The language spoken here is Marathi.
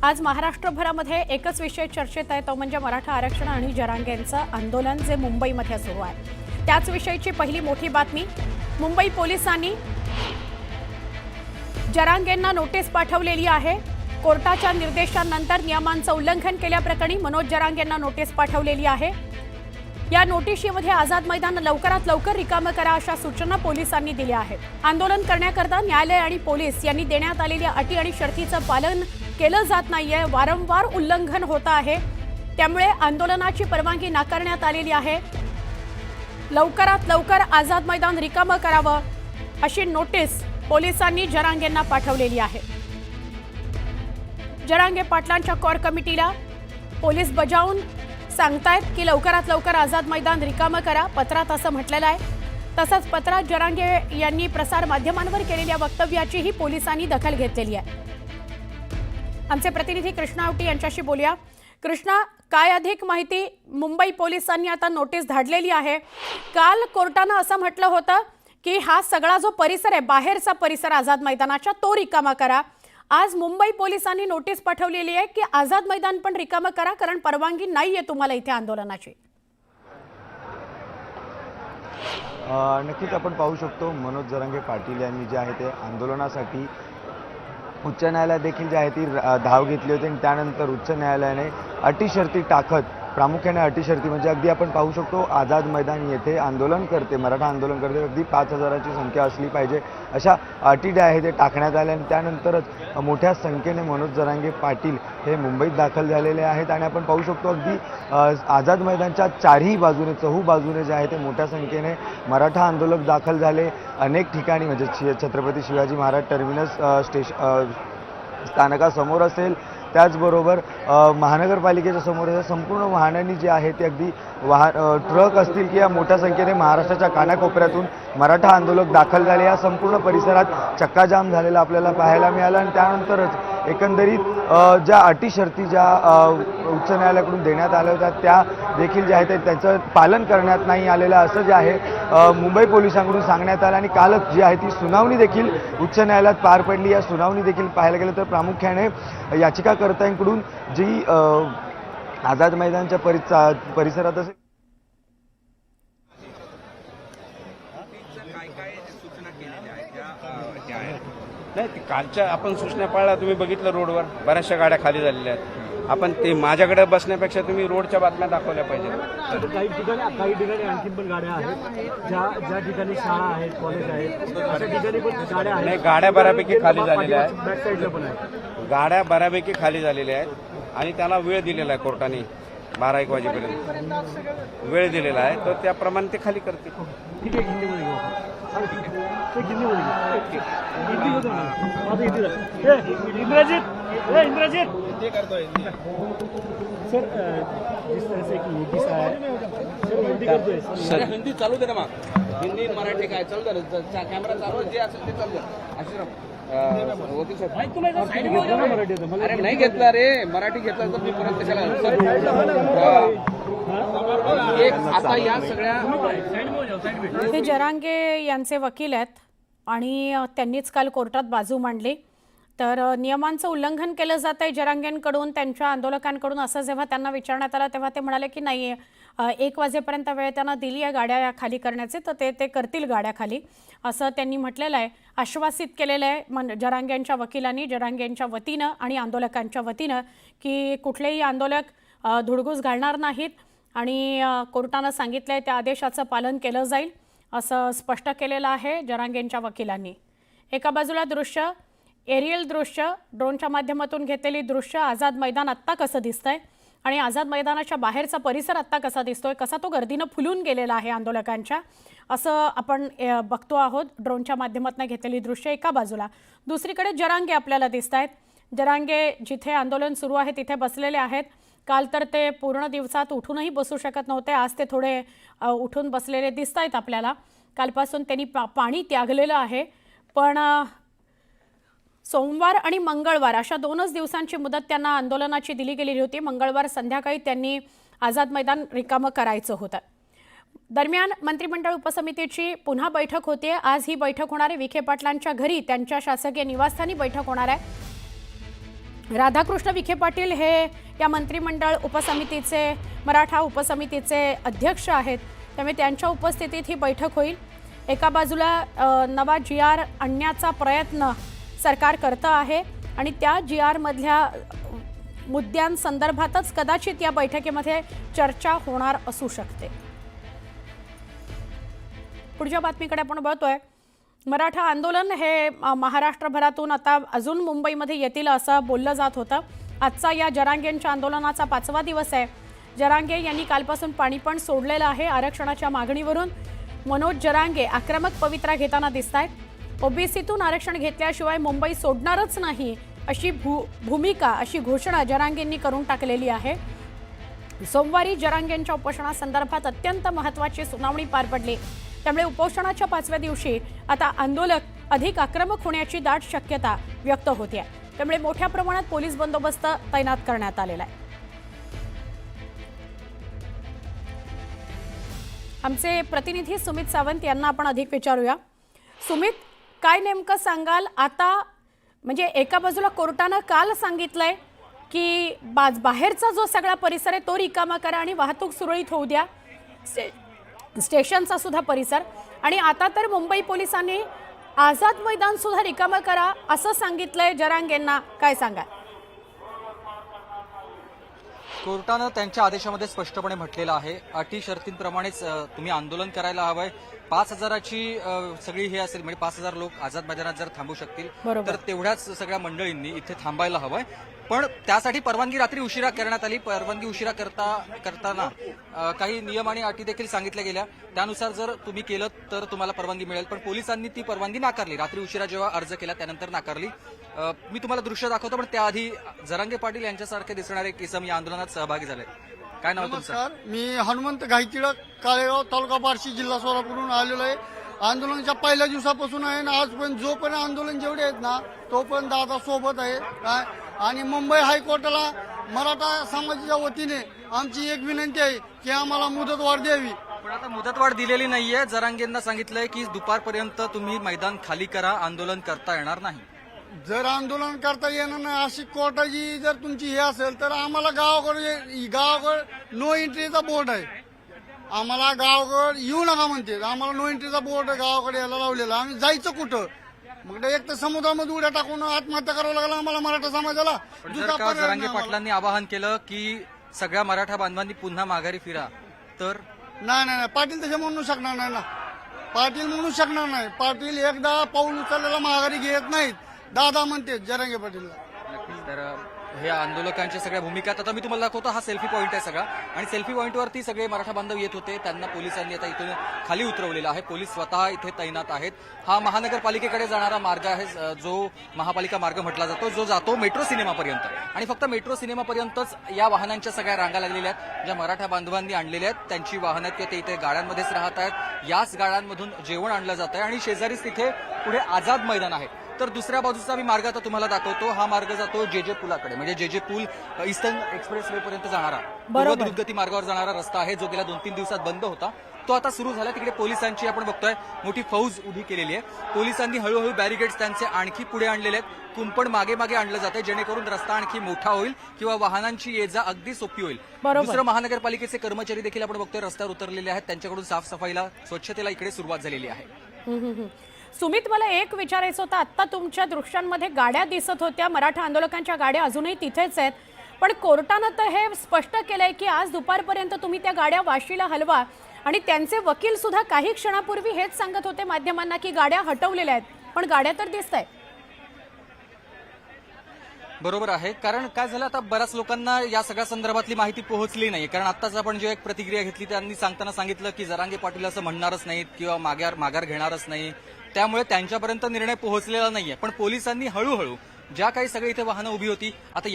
आज महाराष्ट्रभरामध्ये एकच विषय चर्चेत आहे, तो म्हणजे मराठा आरक्षण आणि जरांगेंचं आंदोलन जे मुंबईमध्ये सुरू आहे। त्याच विषयीची पहिली मोठी बातमी। मुंबई पोलिसांनी जरांगेंना नोटीस पाठवलेली आहे। कोर्टाच्या निर्देशांनंतर नियमांचं उल्लंघन केल्याप्रकरणी मनोज जरांगेंना नोटीस पाठवलेली आहे। या नोटिशीमध्ये आझाद मैदान लवकरात लवकर रिकामं करा अशा सूचना पोलिसांनी दिल्या आहेत। आंदोलन करण्याकरता न्यायालय आणि पोलीस यांनी देण्यात आलेल्या अटी आणि शर्तीचं पालन केलं जात नाहीये, वारंवार उल्लंघन होत आहे। त्यामुळे आंदोलनाची परवानगी नाकारण्यात आलेली आहे। लवकरात लवकर आझाद मैदान रिकामं करावं अशी नोटीस पोलिसांनी जरांगेंना पाठवलेली आहे। जरांगे पाटलांच्या कोर कमिटीला पोलीस बजावून सांगतायत की लवकरात लवकर आझाद मैदान रिकामं करा, पत्रात असं म्हटलेलं आहे। तसंच पत्रात जरांगे यांनी प्रसार माध्यमांवर केलेल्या वक्तव्याचीही पोलिसांनी दखल घेतलेली आहे। आमचे प्रतिनिधी कृष्णा आवटी यांच्याशी बोलूया। कृष्णा, काय अधिक माहिती? मुंबई पोलिसांनी आता नोटीस धाडलेली आहे। काल कोर्टानं असं म्हटलं होतं की हा सगळा जो परिसर आहे, बाहेरचा परिसर आझाद मैदानाच्या, तो रिकामा करा। आज मुंबई पोलिसांनी नोटीस पाठवलेली आहे की आझाद मैदान पण रिकामं करा, कारण परवानगी नाहीये तुम्हाला इथे आंदोलनाची। नक्कीच आपण पाहू शकतो मनोज जरांगे पाटील यांनी जे आहे ते आंदोलनासाठी उच्च न्यायालयात देखील जे आहे ती धाव घेतली होती आणि त्यानंतर उच्च न्यायालयाने अटी शर्ती टाकत, प्रामुख्याने अटी शर्ती म्हणजे अगदी आपण पाहू शकतो आझाद मैदान येथे आंदोलन करते, मराठा आंदोलन करते, अगदी 5000ची संख्या असली पाहिजे अशा अटी जे आहे ते टाकण्यात आल्या आणि त्यानंतरच मोठ्या संख्येने मनोज जरांगे पाटील हे मुंबईत दाखल झालेले आहेत। आणि आपण पाहू शकतो अगदी आझाद मैदानच्या चारही बाजूने, चहू बाजूने जे आहे ते मोठ्या संख्येने मराठा आंदोलक दाखल झाले। अनेक ठिकाणी म्हणजे छत्रपती शिवाजी महाराज टर्मिनस स्थानकासमोर असेल, त्याचबरोबर महानगरपालिकेच्या समोर संपूर्ण वाहनांनी जे आहे ते अगदी ट्रक असतील की या मोठ्या संख्येने महाराष्ट्राच्या कानाकोपऱ्यातून मराठा आंदोलक दाखल झाले। या संपूर्ण परिसरात चक्काजाम झालेला आपल्याला पाहायला मिळालं आणि त्यानंतरच एकंदरीत ज्या अटी शर्ती ज्या उच्च न्यायालयाकडून देण्यात आल्या होत्या त्या देखील जे आहे ते त्याचं पालन करण्यात नाही आलेलं असं जे आहे मुंबई पोलिसांकडून सांगण्यात आलं। आणि कालच जी आहे ती सुनावणी देखील उच्च न्यायालयात पार पडली। या सुनावणी देखील पाहायला गेलं तर प्रामुख्याने याचिकाकर्त्यांकडून जी आझाद मैदानच्या परिसरात असेल नाही, कालच्या आपण सूचना पाळल्या, तुम्ही बघितलं रोडवर बऱ्याचशा गाड्या खाली झालेल्या आहेत। आपण ते माझ्याकडे बसण्यापेक्षा तुम्ही रोडच्या बातम्या दाखवल्या पाहिजे। काही ठिकाणी आणखी पण गाड्या आहेत, ज्या ठिकाणी शाळा आहेत, कॉलेज आहेत, अशा ठिकाणी पण गाड्या आहेत। नाही, गाड्या बऱ्यापैकी खाली झालेल्या आहेत, बॅक साईडला पण आहेत गाड्या बऱ्यापैकी खाली झालेल्या आहेत आणि त्याला वेळ दिलेला आहे कोर्टाने 12-1 वाजेपर्यंत वेळ दिलेला आहे, तर त्याप्रमाणे ते खाली करतील। ठीक आहे, हिंदीमध्ये घेऊ इंद्रजीत सर, जिस तरह से कि योगी साहब सर हिंदी करतोय सर, हिंदी चालू दे ना, मग हिंदी मराठी काय चालू दे, कॅमेरा चालू जे असेल ते चालू दे। वकील साहेब, अरे नाही घेतला रे, मराठी घेतला तर मी परत कशाला आता या सगळ्या हे जरांगे यांचे वकील आहेत आणि त्यांनीच काल कोर्टात बाजू मांडली। तर नियमांचं उल्लंघन केलं जात आहे जरांगेंकडून, त्यांच्या आंदोलकांकडून, असं जेव्हा त्यांना विचारण्यात आलं तेव्हा ते म्हणाले की नाही, 1 वाजेपर्यंत वेळ त्यांना दिली आहे गाड्या खाली करण्याचे, तर ते करतील गाड्या खाली, असं त्यांनी म्हटलेलं आहे, आश्वासित केलेलं आहे जरांगेंच्या वकिलांनी, जरांगेंच्या वतीनं आणि आंदोलकांच्या वतीनं की कुठलेही आंदोलक धुडगूस घालणार नाहीत आणि कोर्टानं सांगितलंय त्या आदेशाचं पालन केलं जाईल असं स्पष्ट केलेलं आहे जरांगेंच्या वकिलांनी। एका बाजूला दृश्य, एरियल दृश्य, ड्रोनच्या माध्यमातून घेतलेली दृश्य, आझाद मैदान आत्ता कसं दिसतंय आणि आझाद मैदानाच्या बाहेरचा परिसर आत्ता कसा दिसतोय, कसा तो गर्दीनं फुलून गेलेला आहे आंदोलकांच्या, असं आपण बघतो आहोत। ड्रोनच्या माध्यमातून घेतलेली दृश्य एका बाजूला, दुसरीकडे जरांगे आपल्याला दिसत आहेत। जरांगे जिथे आंदोलन सुरू आहे तिथे बसलेले आहेत। काल तर ते पूर्ण दिवसात उठूनही बसू शकत नव्हते, आज ते थोडे उठून बसलेले दिसत आहेत आपल्याला। कालपासून त्यांनी पाणी त्यागलेलं आहे, पण सोमवार आणि मंगळवार अशा 2च दिवसांची मुदत त्यांना आंदोलनाची दिली गेलेली होती। मंगळवार संध्याकाळी त्यांनी आझाद मैदान रिकामं करायचं होतं। दरम्यान मंत्रिमंडळ उपसमितीची पुन्हा बैठक होते। आज ही बैठक होणार आहे विखे पाटलांच्या घरी, त्यांच्या शासकीय निवासस्थानी बैठक होणार आहे। राधाकृष्ण विखे पाटील हे या मंत्रिमंडळ उपसमितीचे मराठा उपसमितीचे अध्यक्ष आहेत, त्यामुळे त्यांच्या उपस्थितीत ही बैठक होईल. एका बाजूला नवा GR आणण्याचा प्रयत्न सरकार करतं आहे आणि त्या GR मधल्या मुद्द्यांसंदर्भातच कदाचित या बैठकीमध्ये चर्चा होणार असू शकते. पुढच्या बातमीकडे आपण बघतोय. मराठा आंदोलन हे महाराष्ट्रभरातून आता अजून मुंबईमध्ये येतील असं बोललं जात होतं. आजचा या जरांगेंच्या आंदोलनाचा 5वा दिवस आहे. जरांगे यांनी कालपासून पाणी पण सोडलेलं आहे. आरक्षणाच्या मागणीवरून मनोज जरांगे आक्रमक पवित्रा घेताना दिसत आहेत. ओबीसीतून आरक्षण घेतल्याशिवाय मुंबई सोडणारच नाही अशी भूमिका अशी घोषणा जरांगेंनी करून टाकलेली आहे. सोमवारी जरांगेंच्या उपोषणासंदर्भात अत्यंत महत्त्वाची सुनावणी पार पडली. त्यामुळे उपोषणाच्या 5व्या दिवशी आता आंदोलक अधिक आक्रमक होण्याची दाट शक्यता व्यक्त होते. त्यामुळे मोठ्या प्रमाणात पोलीस बंदोबस्त तैनात करण्यात आलेला आहे. आमचे प्रतिनिधी सुमित सावंत यांना आपण अधिक विचारूया. सुमित, काय नेमकं सांगाल? आता म्हणजे एका बाजूला कोर्टानं काल सांगितलंय की बाहेरचा जो सगळा परिसर आहे तो रिकामा करा आणि वाहतूक सुरळीत होऊ द्या, स्टेशनचा सुद्धा परिसर, आणि आता तर मुंबई पोलिसांनी आझाद मैदान सुद्धा रिकामा करा असं सांगितलंय जरांगेंना. काय सांगा? कोर्टानं त्यांच्या आदेशामध्ये स्पष्टपणे म्हटलेलं आहे, अटी शर्तींप्रमाणेच तुम्ही आंदोलन करायला हवंय. 5,000ची सगळी हे असेल म्हणजे 5,000 लोक आझाद मैदानात जर थांबू शकतील तर तेवढ्याच सगळ्या मंडळींनी इथे थांबायला हवंय. पण त्यासाठी परवानगी रात्री उशिरा करण्यात आली. परवानगी उशिरा करताना काही नियम आणि अटी देखील सांगितल्या गेल्या. त्यानुसार जर तुम्ही केलं तर तुम्हाला परवानगी मिळेल. पण पोलिसांनी ती परवानगी नाकारली. रात्री उशिरा जेव्हा अर्ज केला त्यानंतर नाकारली. मी तुम्हाला दृश्य दाखवतो, पण त्याआधी जरांगे पाटील यांच्यासारखे दिसणारे किसम या आंदोलनात सहभागी झाले. काय नाव तुमचं? नमस्कार, मी हनुमंत घाईटिळक, काळेगाव, तालुका बार्शी, जिल्हा सोलापूरहून आलेलो आहे. आंदोलनाच्या पहिल्या दिवसापासून आहे ना आजपर्यंत जोपर्यंत आंदोलन जेवढे आहेत ना तोपर्यंत दादा सोबत आहे. आणि मुंबई हायकोर्टाला मराठा समाजाच्या वतीने आमची एक विनंती आहे की आम्हाला मुदतवाढ द्यावी. पण आता मुदतवाढ दिलेली नाहीये. जरांगेंना सांगितलंय की दुपारपर्यंत तुम्ही मैदान खाली करा, आंदोलन करता येणार नाही. जर आंदोलन करता येणार नाही अशी कोर्टाची जर तुमची हे असेल तर आम्हाला गावाकडे नो एंट्रीचा बोर्ड आहे. आम्हाला गावाकडे येऊ नका म्हणते. आम्हाला नो एंट्रीचा बोर्ड गावाकडे यायला लावलेला. आम्ही जायचं कुठं? मग एक तर समुद्रामध्ये उड्या टाकून आत्महत्या करावं लागला आम्हाला मराठा समाजाला. जर का जरांगे पाटलांनी आवाहन केलं की सगळ्या मराठा बांधवांनी पुन्हा माघारी फिरा तर? नाही, पाटील तसे म्हणू शकणार नाही ना. पाटील म्हणू शकणार नाही. पाटील एकदा पाऊल उचललेला माघारी घेत नाहीत. दादा म्हणते जरांगे पाटीलला. तर हे आंदोलकांच्या सगळ्या भूमिका आता मी तुम्हाला दाखवतो. हा सेल्फी पॉईंट आहे सगळा, आणि सेल्फी पॉईंटवरती सगळे मराठा बांधव येत होते. त्यांना पोलिसांनी आता इथून खाली उतरवलेलं आहे. पोलीस स्वतः इथे तैनात आहेत. हा महानगरपालिकेकडे जाणारा मार्ग आहे, जो महापालिका मार्ग म्हटला जातो, जो जातो मेट्रो सिनेमापर्यंत. आणि फक्त मेट्रो सिनेमापर्यंतच या वाहनांच्या सगळ्या रांगा लागलेल्या आहेत. ज्या मराठा बांधवांनी आणलेल्या आहेत त्यांची वाहनं आहेत ते इथे गाड्यांमध्येच राहत आहेत. याच गाड्यांमधून जेवण आणलं जात आहे आणि शेजारीच तिथे पुढे आझाद मैदान आहे. तर दुसऱ्या बाजूचा मी मार्ग आता तुम्हाला दाखवतो. हा मार्ग जातो जे पुलाकडे, म्हणजे जे पूल ईस्टर्न एक्सप्रेस वे पर्यंत जाणारा द्रुतगती मार्गावर जाणारा रस्ता आहे, जो गेल्या 2-3 दिवसात बंद होता. तो आता सुरू झाला. तिकडे पोलिसांची आपण बघतोय मोठी फौज उभी केलेली आहे. पोलिसांनी हळूहळू बॅरिकेड्स त्यांचे आणखी पुढे आणलेले आहेत. कुंपण मागे आणलं जाते जेणेकरून रस्ता आणखी मोठा होईल किंवा वाहनांची ये जा अगदी सोपी होईल. दुसरं महानगरपालिकेचे कर्मचारी देखील आपण बघतोय रस्त्यावर उतरलेले आहेत. त्यांच्याकडून साफसफाईला, स्वच्छतेला इकडे सुरुवात झालेली आहे. सुमित, मला एक विचारायचं होतं. आत्ता तुमच्या दृश्यांमध्ये गाड्या दिसत होत्या, मराठा आंदोलकांच्या गाड्या अजूनही तिथेच आहेत. पण कोर्टानं तर हे स्पष्ट केलंय की आज दुपारपर्यंत तुम्ही त्या गाड्या वाशीला हलवा. आणि त्यांचे वकील सुद्धा काही क्षणापूर्वी हेच सांगत होते माध्यमांना की गाड्या हटवलेल्या आहेत, पण गाड्या तर दिसत आहेत. बरोबर आहे, कारण काय झालं आता बऱ्याच लोकांना या सगळ्या संदर्भातली माहिती पोहोचली नाही. कारण आत्ताच आपण जेव्हा एक प्रतिक्रिया घेतली त्यांनी सांगताना सांगितलं की जरांगे पाटील असं म्हणणारच नाहीत किंवा माघार घेणारच नाही. त्यामुळे त्यांच्यापर्यंत निर्णय पोहोचलेला नाहीये. पण पोलिसांनी हळूहळू ज्या काही सगळी इथे वाहनं उभी होती आता